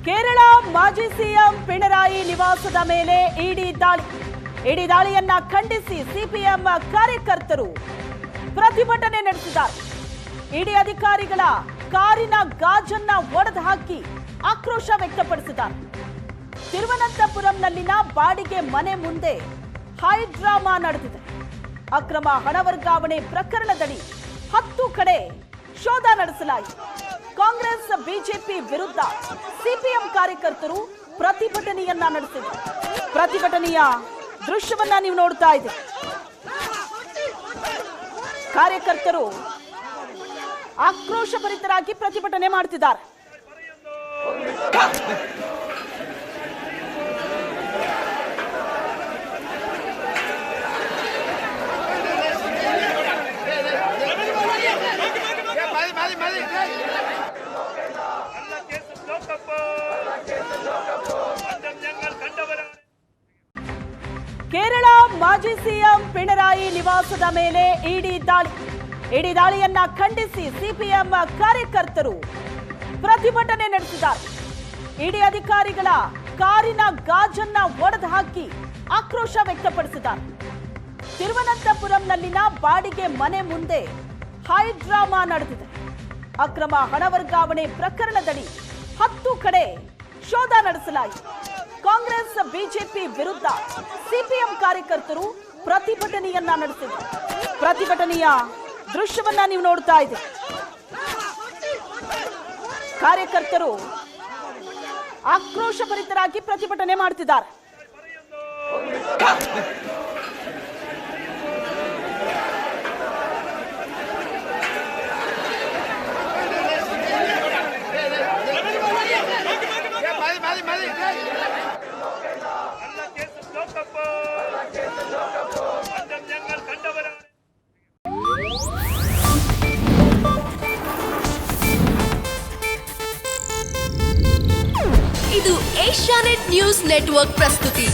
ಕೇರಳ ಮಾಜಿ ಸಿಎಂ ಪಿಣರಾಯಿ ನಿವಾಸದ ಮೇಲೆ ಇಡಿ ದಾಳಿಯನ್ನ ಖಂಡಿಸಿ ಸಿಪಿಎಂ ಕಾರ್ಯಕರ್ತರು ಪ್ರತಿಭಟನೆ ನಡೆಸಿದ್ದಾರೆ. ಇಡಿ ಅಧಿಕಾರಿಗಳ ಕಾರಿನ ಗಾಜನ್ನ ಒಡೆದು ಹಾಕಿ ಆಕ್ರೋಶ ವ್ಯಕ್ತಪಡಿಸಿದ್ದಾರೆ. ತಿರುವನಂತಪುರಂನಲ್ಲಿನ ಬಾಡಿಗೆ ಮನೆ ಮುಂದೆ ಹೈ ಡ್ರಾಮಾ ನಡೆದಿದೆ. ಅಕ್ರಮ ಹಣ ವರ್ಗಾವಣೆ ಪ್ರಕರಣದಡಿ 10 ಕಡೆ ಶೋಧ ನಡೆಸಲಾಯಿತು. ಕಾಂಗ್ರೆಸ್ ಬಿಜೆಪಿ ವಿರುದ್ಧ ಸಿಪಿಎಂ ಕಾರ್ಯಕರ್ತರು ಪ್ರತಿಭಟನೆಯನ್ನ ನಡೆಸಿದರು. ಪ್ರತಿಭಟನೆಯ ದೃಶ್ಯವನ್ನ ನೀವು ನೋಡ್ತಾ ಇದ್ದೀರಿ. ಕಾರ್ಯಕರ್ತರು ಆಕ್ರೋಶಭರಿತರಾಗಿ ಪ್ರತಿಭಟನೆ ಮಾಡ್ತಿದ್ದಾರೆ. ಕೇರಳ ಮಾಜಿ ಸಿಎಂ ಪಿಣರಾಯಿ ನಿವಾಸದ ಮೇಲೆ ಇಡಿ ದಾಳಿಯನ್ನ ಖಂಡಿಸಿ ಸಿಪಿಎಂ ಕಾರ್ಯಕರ್ತರು ಪ್ರತಿಭಟನೆ ನಡೆಸಿದ್ದಾರೆ. ಇಡಿ ಅಧಿಕಾರಿಗಳ ಕಾರಿನ ಗಾಜನ್ನ ಒಡೆದು ಹಾಕಿ ಆಕ್ರೋಶ ವ್ಯಕ್ತಪಡಿಸಿದ್ದಾರೆ. ತಿರುವನಂತಪುರಂನಲ್ಲಿನ ಬಾಡಿಗೆ ಮನೆ ಮುಂದೆ ಹೈ ಡ್ರಾಮಾ ನಡೆದಿದೆ. ಅಕ್ರಮ ಹಣ ವರ್ಗಾವಣೆ ಪ್ರಕರಣದಡಿ 10 ಕಡೆ ಶೋಧ ನಡೆಸಲಾಯಿತು. ಕಾಂಗ್ರೆಸ್ ಬಿಜೆಪಿ ವಿರುದ್ಧ ಸಿಪಿಎಂ ಕಾರ್ಯಕರ್ತರು ಪ್ರತಿಭಟನೆಯನ್ನ ನಡೆಸಿದರು. ಪ್ರತಿಭಟನೆಯ ದೃಶ್ಯವನ್ನ ನೀವು ನೋಡ್ತಾ ಇದ್ದೀರಿ. ಕಾರ್ಯಕರ್ತರು ಆಕ್ರೋಶಭರಿತರಾಗಿ ಪ್ರತಿಭಟನೆ ಮಾಡ್ತಿದ್ದಾರೆ. ಇದು ಏಷ್ಯಾನೆಟ್ ನ್ಯೂಸ್ ನೆಟ್ವರ್ಕ್ ಪ್ರಸ್ತುತಿ.